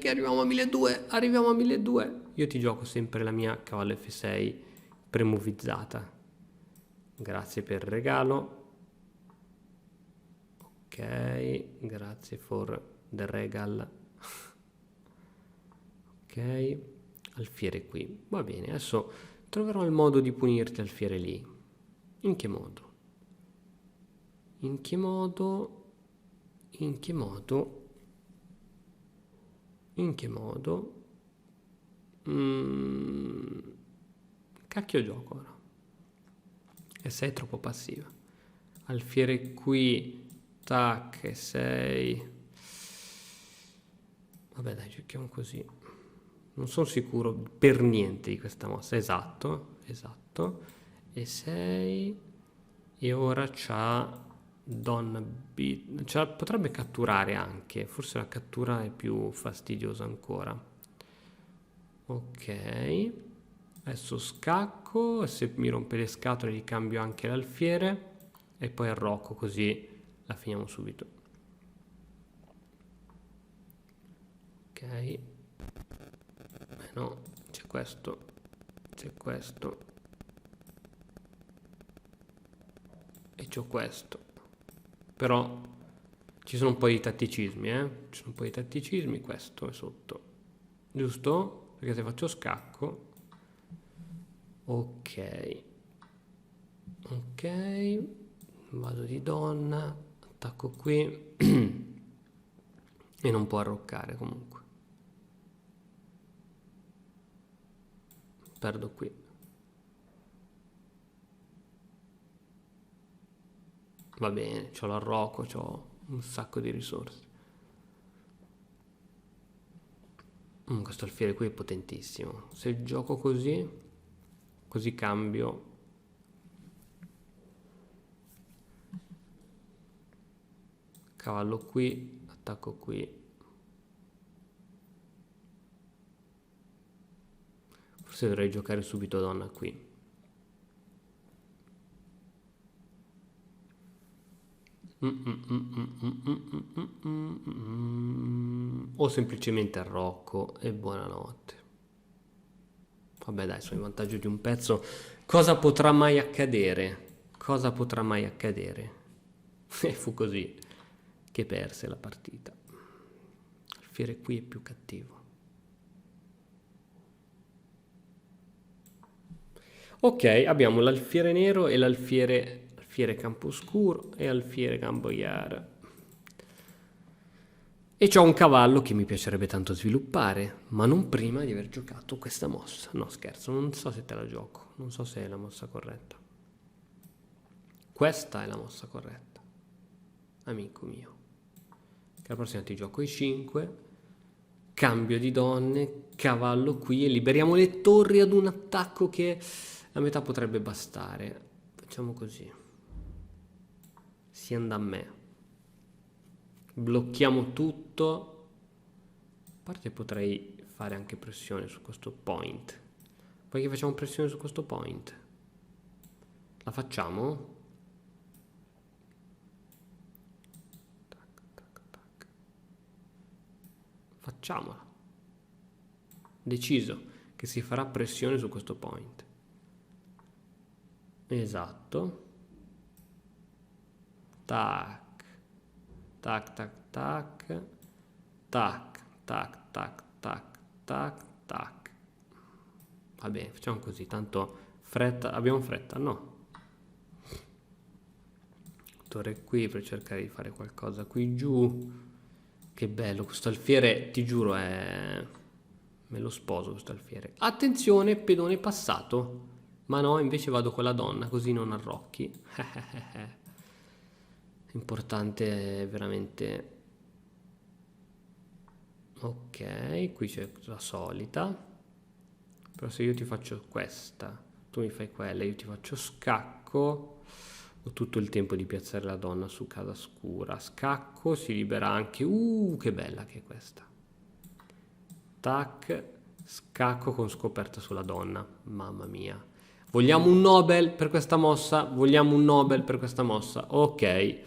che arriviamo a 1200, arriviamo a 1200. Io ti gioco sempre la mia cavallo F6 premovizzata. Grazie per il regalo. Ok, grazie for the regal. Ok, alfiere qui. Va bene, adesso troverò il modo di punirti alfiere lì. In che modo? In che modo? In che modo? In che modo? Cacchio gioco ora. E sei troppo passiva. Alfiere qui, tac, e sei. Vabbè dai, giochiamo così. Non sono sicuro per niente di questa mossa. Esatto, esatto. E sei. E ora c'ha donna B. Potrebbe catturare anche. Forse la cattura è più fastidiosa ancora. Ok. Adesso scacco. E se mi rompe le scatole gli cambio anche l'alfiere. E poi arrocco, così la finiamo subito. Ok. No, c'è questo. C'è questo. E c'ho questo. Però ci sono un po' di tatticismi, ci sono un po' di tatticismi. Questo è sotto, giusto? Perché se faccio scacco, ok, ok, vado di donna, attacco qui e non può arroccare comunque, perdo qui. Va bene, c'ho l'arrocco, c'ho un sacco di risorse. Questo alfiere qui è potentissimo. Se gioco così, così cambio. Cavallo qui, attacco qui. Forse dovrei giocare subito donna qui. O semplicemente arrocco e buonanotte. Vabbè dai, sono in vantaggio di un pezzo. Cosa potrà mai accadere? Cosa potrà mai accadere? E fu così che perse la partita. Alfiere qui è più cattivo. Ok, abbiamo l'alfiere nero e l'alfiere camposcuro e alfiere gamboiara. E c'ho un cavallo che mi piacerebbe tanto sviluppare, ma non prima di aver giocato questa mossa. No, scherzo, non so se te la gioco, non so se è la mossa corretta. Questa è la mossa corretta, amico mio. Che la prossima ti gioco i 5, cambio di donne, cavallo qui e liberiamo le torri ad un attacco che a metà potrebbe bastare. Facciamo così. Si anda a me. Blocchiamo tutto. A parte potrei fare anche pressione su questo point. Poi che facciamo pressione su questo point? La facciamo? Tac, tac, tac. Facciamola. Deciso che si farà pressione su questo point. Esatto. Tac. Tac, tac, tac. Tac, tac, tac, tac, tac, tac. Va bene, facciamo così, tanto fretta, abbiamo fretta, no? Torre qui per cercare di fare qualcosa qui giù. Che bello, questo alfiere, ti giuro, me lo sposo questo alfiere. Attenzione, pedone passato. Ma no, invece vado con la donna, così non arrocchi. Importante veramente. Ok, qui c'è la solita. Però se io ti faccio questa, tu mi fai quella, io ti faccio scacco, ho tutto il tempo di piazzare la donna su casa scura. Scacco, si libera anche. Che bella che è questa. Tac, scacco con scoperta sulla donna. Mamma mia. Vogliamo un Nobel per questa mossa? Vogliamo un Nobel per questa mossa? Ok.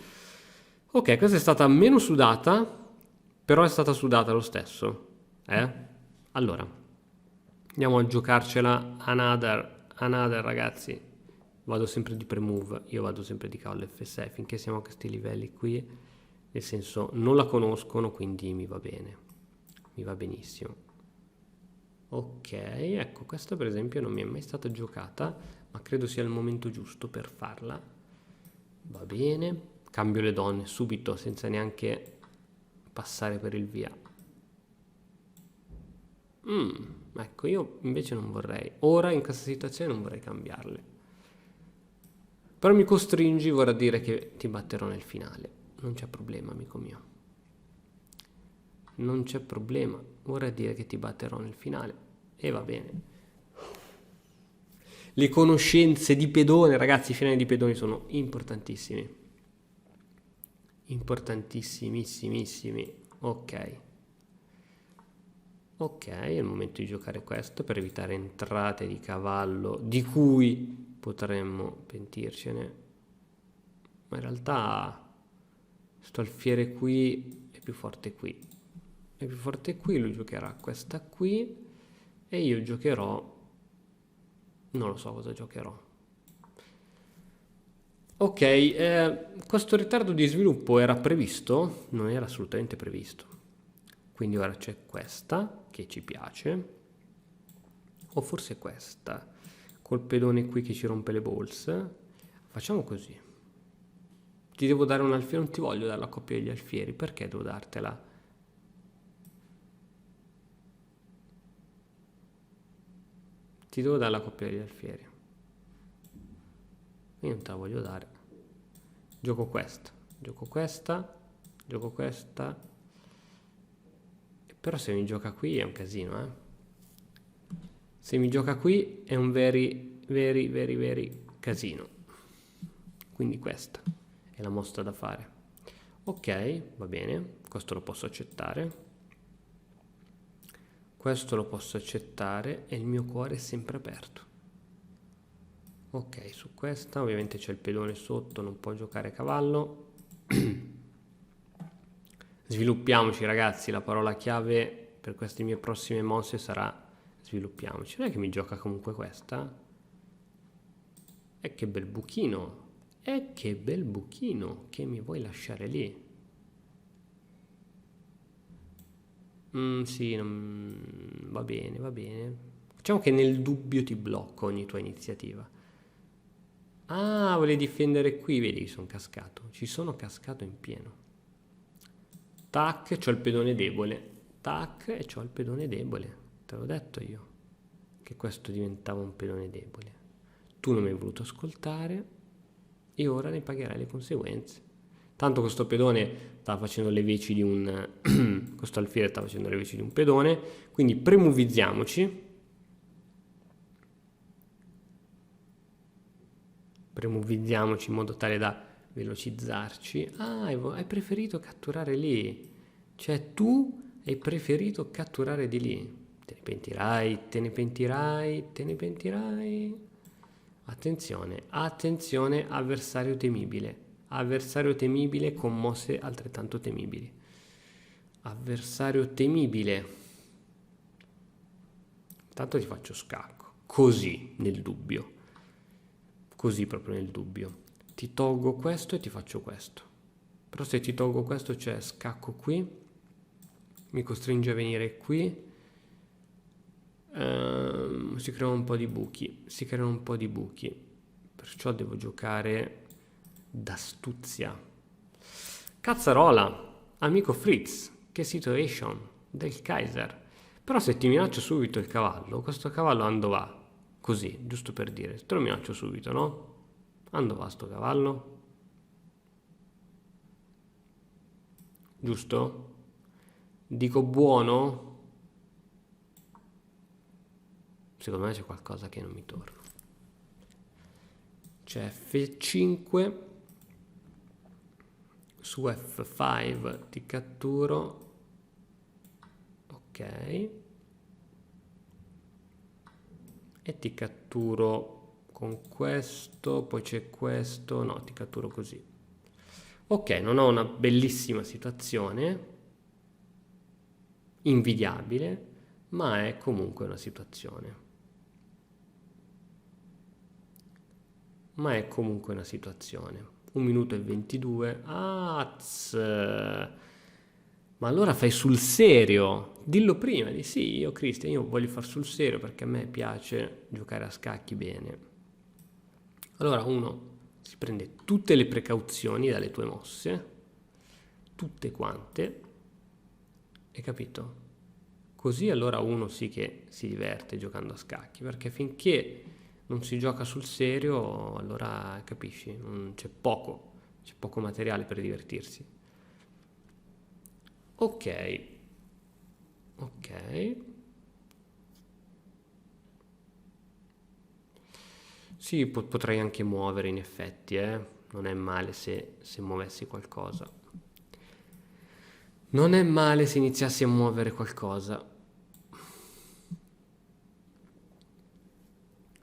Ok, questa è stata meno sudata, però è stata sudata lo stesso. Allora, andiamo a giocarcela another ragazzi. Vado sempre di pre-move, io vado sempre di cavallo F6 finché siamo a questi livelli qui, nel senso non la conoscono, quindi mi va bene, mi va benissimo. Ok, ecco, questa per esempio non mi è mai stata giocata, ma credo sia il momento giusto per farla. Va bene, cambio le donne subito senza neanche passare per il via. Ecco, io invece non vorrei, ora in questa situazione non vorrei cambiarle. Però mi costringi, vorrà dire che ti batterò nel finale. Non c'è problema, amico mio. Non c'è problema, vorrà dire che ti batterò nel finale. E va bene. Le conoscenze di pedone, ragazzi, i finali di pedoni sono importantissimi. Importantissimissimissimi. Ok. Ok, è il momento di giocare questo per evitare entrate di cavallo di cui potremmo pentircene, ma in realtà sto alfiere qui è più forte qui, è più forte qui, lui giocherà questa qui e io giocherò, non lo so cosa giocherò. Ok, questo ritardo di sviluppo era previsto? Non era assolutamente previsto, quindi ora c'è questa che ci piace, o forse questa col pedone qui che ci rompe le balls. Facciamo così. Ti devo dare un alfiere, non ti voglio dare la coppia degli alfieri, perché devo dartela? Ti devo dare la coppia degli alfieri. Io non te la voglio dare. Gioco questa, gioco questa, gioco questa. Però se mi gioca qui è un casino, eh. Se mi gioca qui è un very casino. Quindi questa è la mossa da fare. Ok, va bene, questo lo posso accettare. Questo lo posso accettare e il mio cuore è sempre aperto. Ok, su questa ovviamente c'è il pedone sotto, non può giocare cavallo. Sviluppiamoci ragazzi, la parola chiave per queste mie prossime mosse sarà sviluppiamoci. Non è che mi gioca comunque questa? E che bel buchino! E che bel buchino che mi vuoi lasciare lì. Sì, va bene, va bene. Facciamo che nel dubbio ti blocco ogni tua iniziativa. Ah, volevi difendere qui, vedi, sono cascato. Ci sono cascato in pieno. Tac, c'ho il pedone debole. Tac, e c'ho il pedone debole. Te l'ho detto io che questo diventava un pedone debole. Tu non mi hai voluto ascoltare e ora ne pagherai le conseguenze. Tanto questo pedone stava facendo le veci di un questo alfiere stava facendo le veci di un pedone, quindi premovizziamoci. Premovizziamoci in modo tale da velocizzarci. Ah, hai preferito catturare lì. Cioè tu hai preferito catturare di lì. Te ne pentirai, te ne pentirai, te ne pentirai. Attenzione, attenzione, avversario temibile. Avversario temibile con mosse altrettanto temibili. Avversario temibile. Intanto ti faccio scacco. Così, nel dubbio. Così proprio nel dubbio. Ti tolgo questo e ti faccio questo. Però se ti tolgo questo c'è scacco qui. Mi costringe a venire qui. Si creano un po' di buchi. Si creano un po' di buchi. Perciò devo giocare d'astuzia. Cazzarola, amico Fritz, che situation del Kaiser. Però se ti minaccio subito il cavallo, questo cavallo ando va? Così, giusto per dire, te lo minaccio subito, no? Ando va sto cavallo? Giusto? Dico buono? Secondo me c'è qualcosa che non mi torna. C'è F5, su F5 ti catturo, ok, e ti catturo con questo, poi c'è questo, no, ti catturo così. Ok, non ho una bellissima situazione, invidiabile, ma è comunque una situazione. Ma è comunque una situazione. 1 minuto e 22. Ma allora fai sul serio. Dillo prima, di sì, io Cristian, io voglio far sul serio perché a me piace giocare a scacchi bene. Allora uno si prende tutte le precauzioni dalle tue mosse, tutte quante, hai capito? Così allora uno sì che si diverte giocando a scacchi, perché finché non si gioca sul serio, allora capisci, c'è poco materiale per divertirsi. Ok, ok. Sì, potrei anche muovere in effetti, eh. Non è male se muovessi qualcosa. Non è male se iniziassi a muovere qualcosa.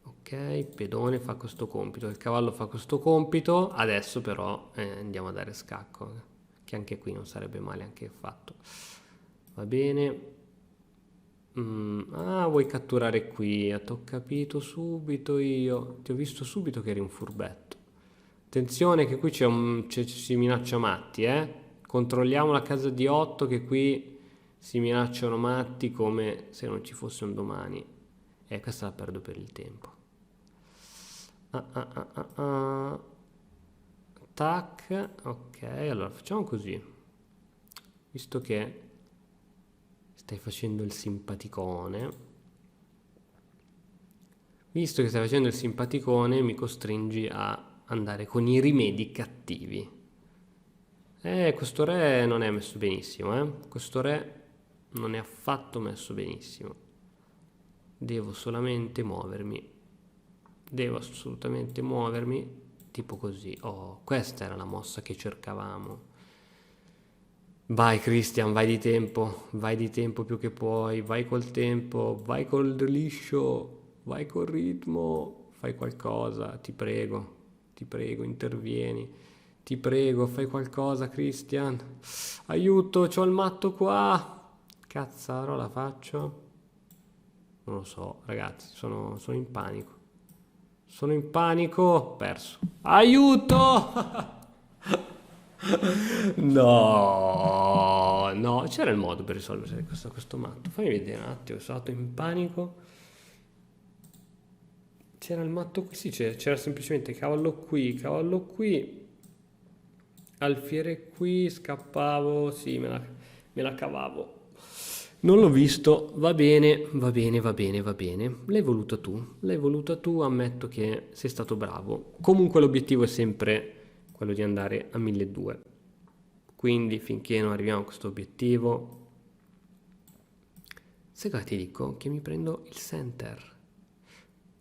Ok, pedone fa questo compito, il cavallo fa questo compito, adesso però andiamo a dare scacco, che anche qui non sarebbe male anche fatto. Va bene. Vuoi catturare qui? T'ho capito subito io. Ti ho visto subito che eri un furbetto. Attenzione che qui si minaccia matti, eh? Controlliamo la casa di 8 che qui si minacciano matti come se non ci fosse un domani. E questa la perdo per il tempo. Ah. Tac, ok, allora facciamo così. Visto che stai facendo il simpaticone, mi costringi a andare con i rimedi cattivi. Questo re non è messo benissimo, eh? Questo re non è affatto messo benissimo. Devo solamente muovermi. Devo assolutamente muovermi. Tipo così. Oh, questa era la mossa che cercavamo. Vai Christian, vai di tempo più che puoi, vai col tempo, vai col liscio, vai col ritmo, fai qualcosa, ti prego, intervieni, ti prego, fai qualcosa Christian, aiuto, c'ho il matto qua, cazzaro la faccio, non lo so ragazzi, sono in panico, ho perso, aiuto! No, no, c'era il modo per risolvere questo matto. Fammi vedere un attimo, sono stato in panico. C'era il matto qui, sì, c'era semplicemente cavallo qui, alfiere qui, scappavo, sì, me la cavavo. Non l'ho visto, va bene, va bene, va bene, va bene. L'hai voluta tu, ammetto che sei stato bravo. Comunque l'obiettivo è sempre quello di andare a 1200. Quindi finché non arriviamo a questo obiettivo, se cosa ti dico? Che mi prendo il center.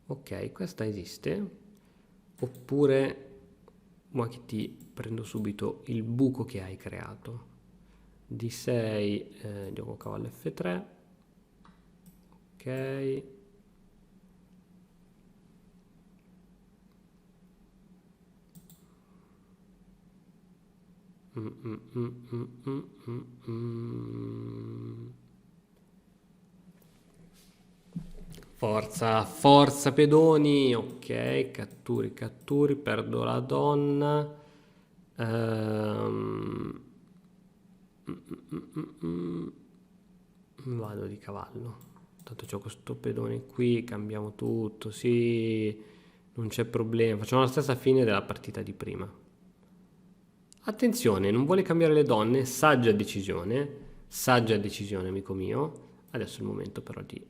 Ok, questa esiste. Oppure, ma che ti prendo subito il buco che hai creato. D6, gioco cavallo F3. Ok. Mm, mm, mm, mm, mm, mm, mm. Forza, forza pedoni. Ok, catturi, perdo la donna. Vado di cavallo. Tanto c'ho questo pedone qui, cambiamo tutto, sì, non c'è problema. Facciamo la stessa fine della partita di prima. Attenzione, non vuole cambiare le donne, saggia decisione, amico mio. Adesso è il momento però di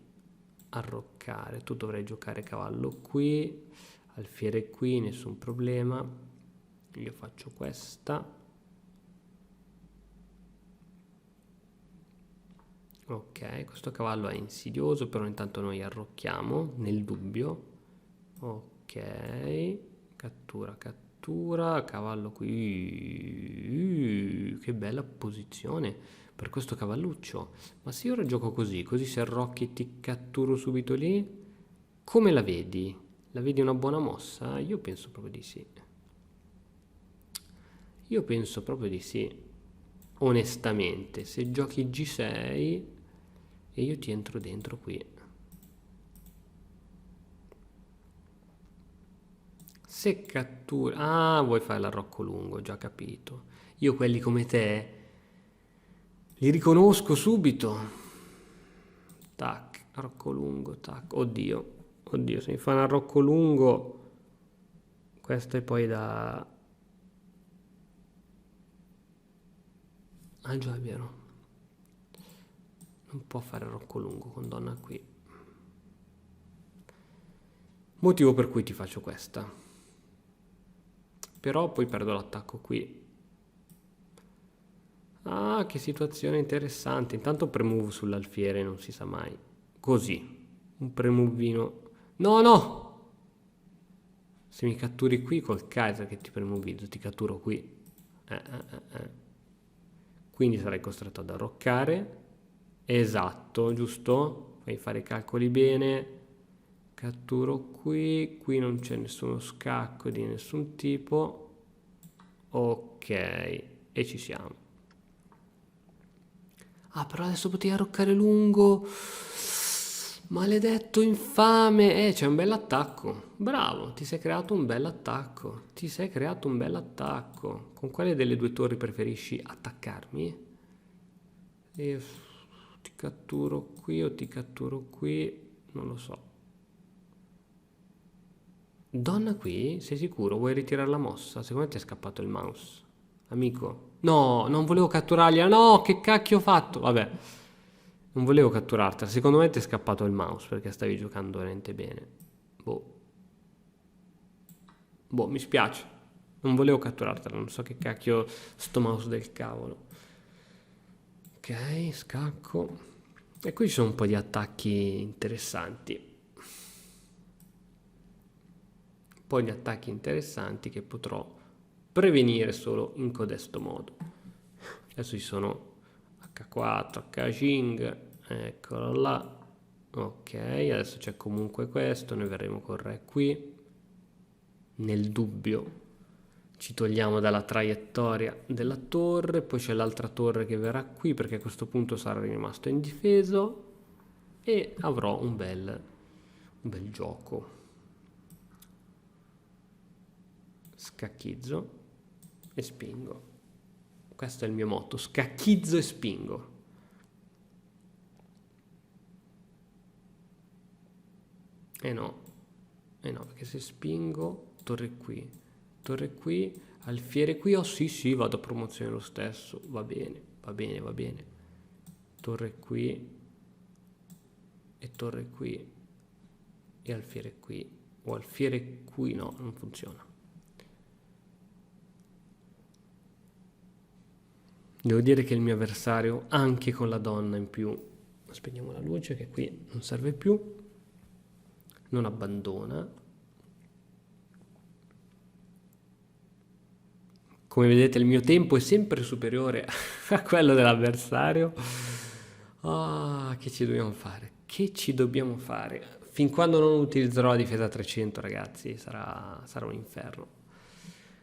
arroccare. Tu dovrai giocare cavallo qui, alfiere qui, nessun problema. Io faccio questa. Ok, questo cavallo è insidioso, però intanto noi arrocchiamo nel dubbio. Ok, cattura, cavallo qui. Che bella posizione per questo cavalluccio. Ma se io ora gioco così se arrocchi ti catturo subito lì, come la vedi? La vedi una buona mossa? Io penso proprio di sì. Io penso proprio di sì. Onestamente, se giochi G6 e io ti entro dentro qui. Se cattura... Ah, vuoi fare l'arrocco lungo, già capito. Io quelli come te li riconosco subito. Tac, arrocco lungo, tac. Oddio, oddio, se mi fa un arrocco lungo... Questo è poi da... Ah già, è vero. Non può fare arrocco lungo con donna qui. Motivo per cui ti faccio questa. Però poi perdo l'attacco qui. Ah, che situazione interessante. Intanto premove sull'alfiere, non si sa mai. Così. Un premovino. No, no! Se mi catturi qui col Kaiser che ti premovizzo, ti catturo qui. Quindi sarai costretto ad arroccare. Esatto, giusto? Fai fare i calcoli bene. Catturo qui. Qui non c'è nessuno scacco di nessun tipo. Ok, e ci siamo. Ah, però adesso potevi arroccare lungo. Maledetto infame. C'è un bell'attacco. Bravo, ti sei creato un bell'attacco. Ti sei creato un bell'attacco. Con quale delle due torri preferisci attaccarmi? E ti catturo qui o ti catturo qui? Non lo so. Donna qui? Sei sicuro? Vuoi ritirare la mossa? Secondo me ti è scappato il mouse. Amico. No, non volevo catturargliela. No, che cacchio ho fatto? Vabbè. Non volevo catturartela. Secondo me ti è scappato il mouse perché stavi giocando veramente bene. Boh. Boh, mi spiace. Non volevo catturartela. Non so che cacchio sto mouse del cavolo. Ok, scacco. E qui ci sono un po' di attacchi interessanti. Un po' di attacchi interessanti che potrò prevenire solo in codesto modo. Adesso ci sono H4, H5, eccolo là. Ok, adesso c'è comunque questo, noi verremo con re qui. Nel dubbio ci togliamo dalla traiettoria della torre, poi c'è l'altra torre che verrà qui perché a questo punto sarà rimasto indifeso e avrò un bel gioco. Scacchizzo e spingo. Questo è il mio motto, scacchizzo e spingo. No, perché se spingo, torre qui, alfiere qui, oh sì, vado a promozione lo stesso, va bene, torre qui, e torre qui, e alfiere qui, o alfiere qui, no, non funziona. Devo dire che il mio avversario, anche con la donna in più, spegniamo la luce che qui non serve più, non abbandona. Come vedete il mio tempo è sempre superiore a quello dell'avversario. Ah, che ci dobbiamo fare? Che ci dobbiamo fare? Fin quando non utilizzerò la difesa 300, ragazzi, sarà un inferno.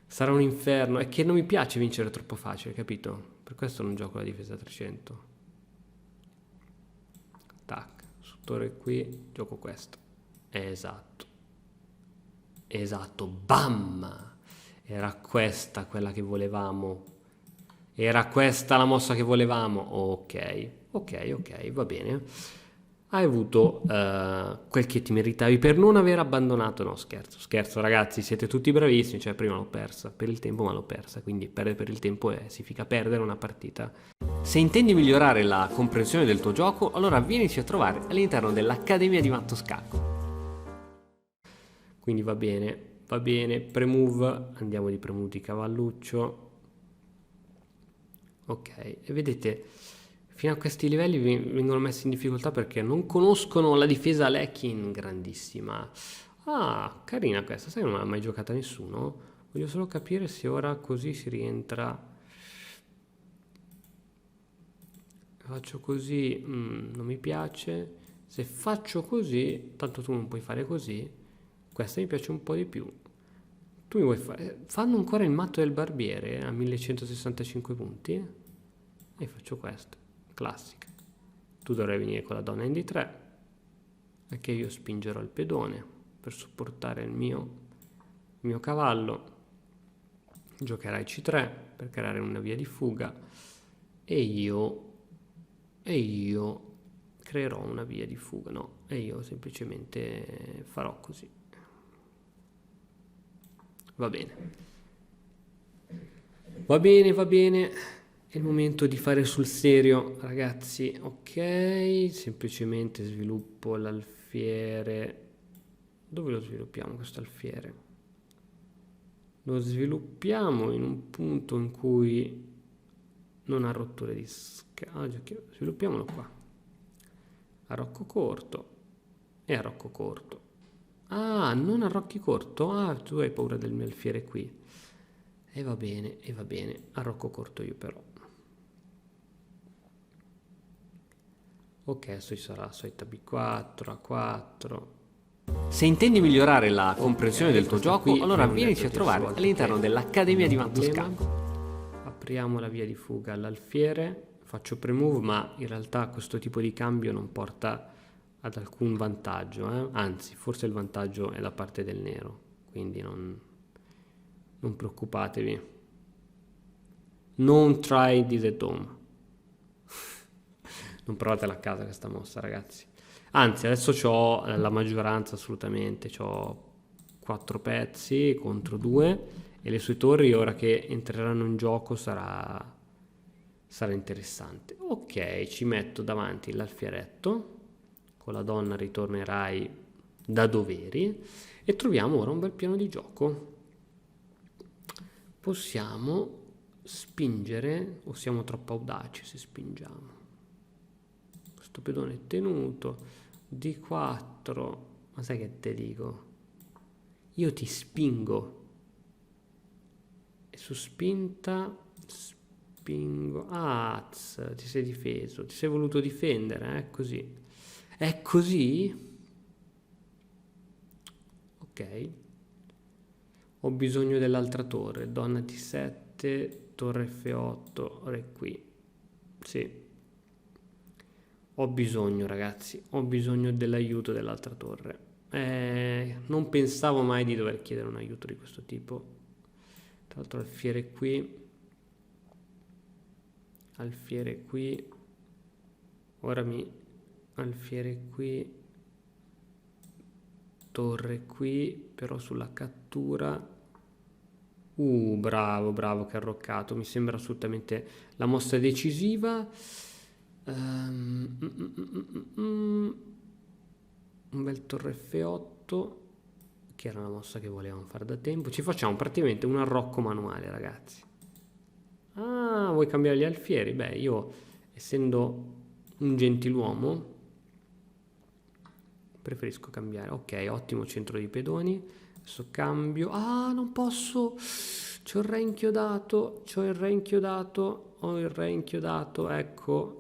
Sarà un inferno. È che non mi piace vincere troppo facile, capito? Per questo non gioco la difesa 300. Tac, su torre qui, gioco questo. Esatto. Esatto, bam! Era questa quella che volevamo. Era questa la mossa che volevamo. Ok, va bene. Hai avuto quel che ti meritavi per non aver abbandonato. No, scherzo ragazzi, siete tutti bravissimi. Cioè prima l'ho persa per il tempo, ma l'ho persa. Quindi perdere per il tempo significa perdere una partita. Se intendi migliorare la comprensione del tuo gioco, allora vienici a trovare all'interno dell'Accademia di Matto Scacco. Quindi va bene, premove, andiamo di premuti cavalluccio. Ok, e vedete, fino a questi livelli vengono messi in difficoltà perché non conoscono la difesa Lekin grandissima. Ah, carina questa, sai che non l'ha mai giocata nessuno? Voglio solo capire se ora così si rientra. Faccio così, non mi piace. Se faccio così, tanto tu non puoi fare così, questa mi piace un po' di più. Tu mi vuoi fare... Fanno ancora il matto del barbiere a 1165 punti? E faccio questo, classica. Tu dovrai venire con la donna in D3, perché io spingerò il pedone per supportare il mio cavallo. Giocherai C3 per creare una via di fuga e io creerò una via di fuga, no, e io semplicemente farò così. Va bene. Va bene, va bene. È il momento di fare sul serio, ragazzi. Ok, semplicemente sviluppo l'alfiere. Dove lo sviluppiamo questo alfiere? Lo sviluppiamo in un punto in cui non ha rotture di sviluppiamolo qua. Arrocco corto e arrocco corto. Ah, non arrocchi corto? Ah, tu hai paura del mio alfiere qui. E va bene, arrocco corto io però. Ok, adesso ci sarà solita B4, A4. Se intendi migliorare la comprensione del tuo gioco, allora vienici a trovare all'interno dell'Accademia di Vantuscampo. Apriamo la via di fuga all'alfiere, faccio premove, ma in realtà questo tipo di cambio non porta ad alcun vantaggio, anzi, forse il vantaggio è da parte del nero, quindi non preoccupatevi. Non try this at home. Non provatela a casa questa mossa, ragazzi. Anzi, adesso ho la maggioranza assolutamente, ho 4 pezzi contro 2 e le sue torri ora che entreranno in gioco sarà interessante. Ok, ci metto davanti l'alfieretto, con la donna ritornerai da doveri e troviamo ora un bel piano di gioco. Possiamo spingere o siamo troppo audaci se spingiamo? Questo pedone è tenuto, D4, ma sai che te dico? Io ti spingo e su spinta spingo. Ah, ti sei difeso, ti sei voluto difendere, è così. È così? Ok. Ho bisogno dell'altra torre, donna D7, torre F8, re qui. Sì. Ho bisogno, ragazzi, ho bisogno dell'aiuto dell'altra torre. Non pensavo mai di dover chiedere un aiuto di questo tipo. Tra l'altro alfiere qui, ora alfiere qui, torre qui, però sulla cattura. Bravo che ha arroccato, mi sembra assolutamente la mossa decisiva. Un bel torre F8 che era una mossa che volevamo fare da tempo. Ci facciamo praticamente un arrocco manuale, ragazzi. Ah, vuoi cambiare gli alfieri? Beh, io essendo un gentiluomo preferisco cambiare. Ok, ottimo centro di pedoni. Adesso cambio. Ah, non posso. C'ho il re inchiodato. Ho il re inchiodato. Ecco.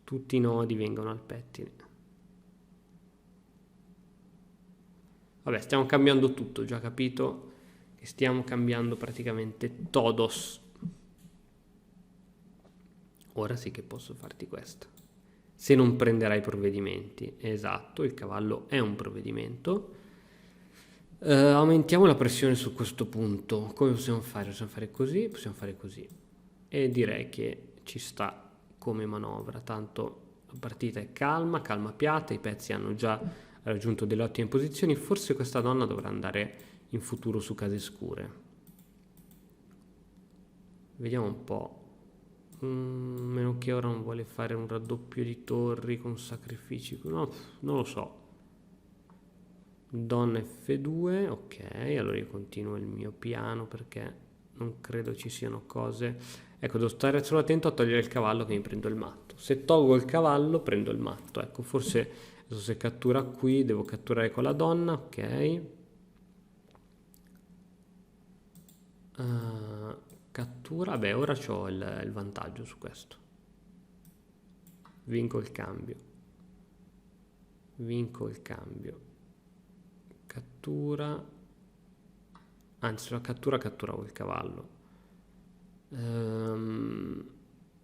Tutti i nodi vengono al pettine. Vabbè, stiamo cambiando tutto, già capito che stiamo cambiando praticamente todos. Ora sì che posso farti questo. Se non prenderai provvedimenti. Esatto, il cavallo è un provvedimento. Aumentiamo la pressione su questo punto. Come possiamo fare? Possiamo fare così. E direi che ci sta come manovra. Tanto la partita è calma piatta, i pezzi hanno già raggiunto delle ottime posizioni. Forse questa donna dovrà andare in futuro su case scure. Vediamo un po'. Meno che ora non vuole fare un raddoppio di torri con sacrifici. No, non lo so. Donna F2, ok, allora io continuo il mio piano perché non credo ci siano cose. Ecco, devo stare solo attento a togliere il cavallo che mi prendo il matto. Se tolgo il cavallo prendo il matto. Ecco, forse adesso se cattura qui devo catturare con la donna, ok. Cattura, beh, ora ho il vantaggio su questo. Vinco il cambio. Cattura, anzi sulla catturavo il cavallo.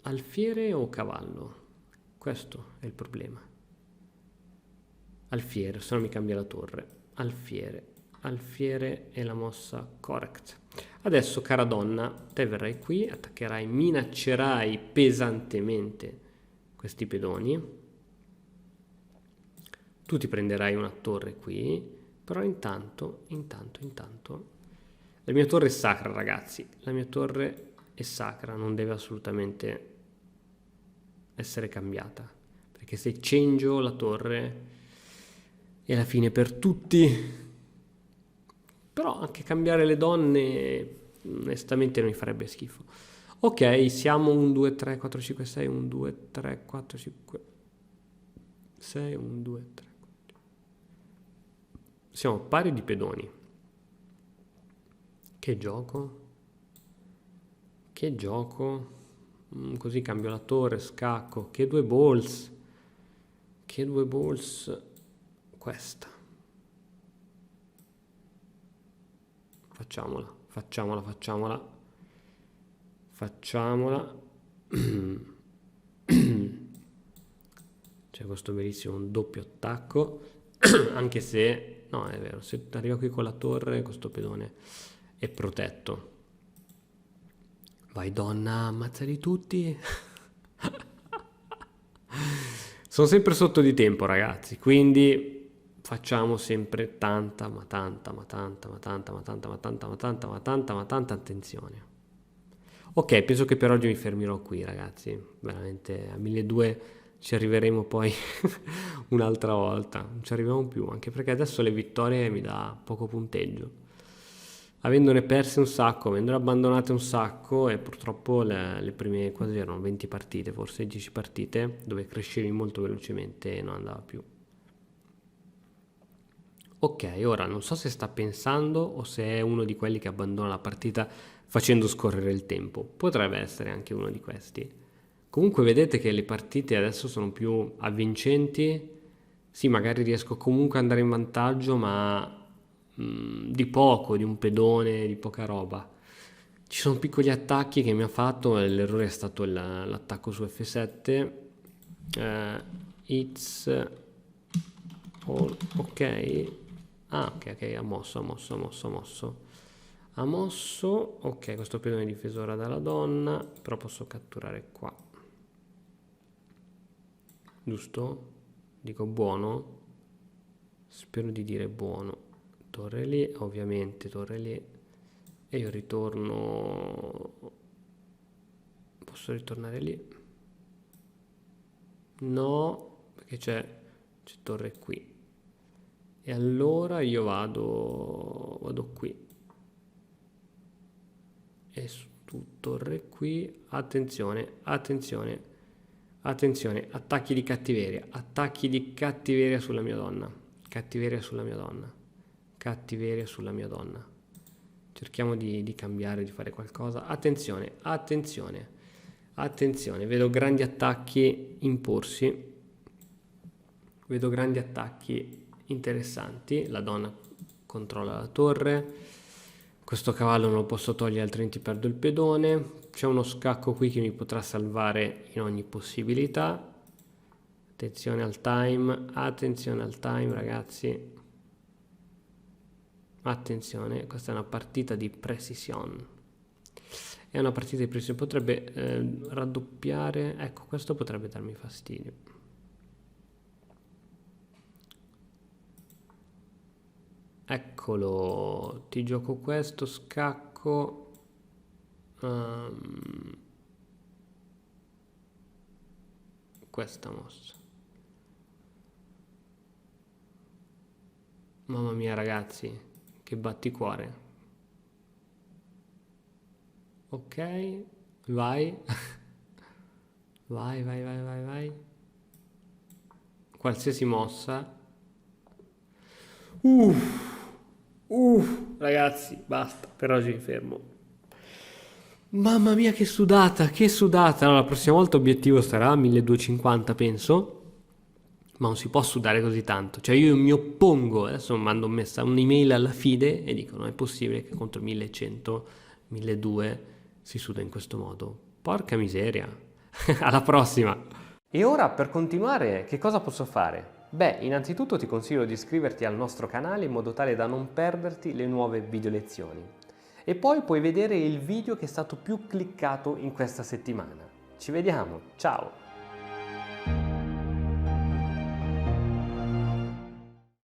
Alfiere o cavallo? Questo è il problema. Alfiere, se no mi cambia la torre. Alfiere e la mossa correct. Adesso, cara donna, te verrai qui, attaccherai, minaccerai pesantemente questi pedoni. Tu ti prenderai una torre qui, però intanto, la mia torre è sacra, ragazzi. La mia torre è sacra, non deve assolutamente essere cambiata, perché se cengio la torre è la fine per tutti. Però anche cambiare le donne onestamente non mi farebbe schifo. Ok, siamo 1 2 3 4 5 6, 1 2 3 4 5 6, 1 2 3 4. Siamo pari di pedoni. Che gioco? Così cambio la torre, scacco. Che due balls. Questa. Facciamola. C'è questo bellissimo doppio attacco. Anche se, no, è vero, se arriva qui con la torre, questo pedone è protetto. Vai donna, ammazzali tutti. Sono sempre sotto di tempo, ragazzi, quindi facciamo sempre tanta attenzione. Ok, penso che per oggi mi fermerò qui, ragazzi. Veramente a 1200 ci arriveremo poi un'altra volta. Non ci arriviamo più, anche perché adesso le vittorie mi dà poco punteggio. Avendone perse un sacco, avendone abbandonate un sacco, e purtroppo le prime quasi erano 20 partite, forse 10 partite, dove crescevi molto velocemente e non andava più. Ok, ora non so se sta pensando o se è uno di quelli che abbandona la partita facendo scorrere il tempo. Potrebbe essere anche uno di questi. Comunque vedete che le partite adesso sono più avvincenti. Sì, magari riesco comunque ad andare in vantaggio, ma di poco, di un pedone, di poca roba. Ci sono piccoli attacchi che mi ha fatto, l'errore è stato l'attacco su F7. It's all ok. Ah, ok, ha mosso. Ok, questo pedone difesora dalla donna, però posso catturare qua. Giusto? Dico buono? Spero di dire buono. Torre lì, ovviamente torre lì. E io ritorno... Posso ritornare lì? No, perché c'è torre qui. E allora io vado qui. E su torre qui. Attenzione, attacchi di cattiveria sulla mia donna. Cerchiamo di cambiare, di fare qualcosa. Attenzione, vedo grandi attacchi imporsi, vedo grandi attacchi interessanti. La donna controlla la torre, questo cavallo non lo posso togliere altrimenti perdo il pedone. C'è uno scacco qui che mi potrà salvare in ogni possibilità. Attenzione al time, ragazzi. Attenzione, questa è una partita di precision. Potrebbe raddoppiare. Ecco, questo potrebbe darmi fastidio. Eccolo, ti gioco questo scacco. Questa mossa. Mamma mia, ragazzi, che batticuore. Ok, vai. vai. Qualsiasi mossa. Ragazzi, basta, per oggi mi fermo. Mamma mia, che sudata. Allora, la prossima volta l'obiettivo sarà 1250, penso. Ma non si può sudare così tanto. Cioè io mi oppongo, adesso mando un'email alla FIDE e dico non è possibile che contro 1100, 1200 si suda in questo modo. Porca miseria. Alla prossima. E ora per continuare che cosa posso fare? Beh, innanzitutto ti consiglio di iscriverti al nostro canale in modo tale da non perderti le nuove video lezioni. E poi puoi vedere il video che è stato più cliccato in questa settimana. Ci vediamo, ciao!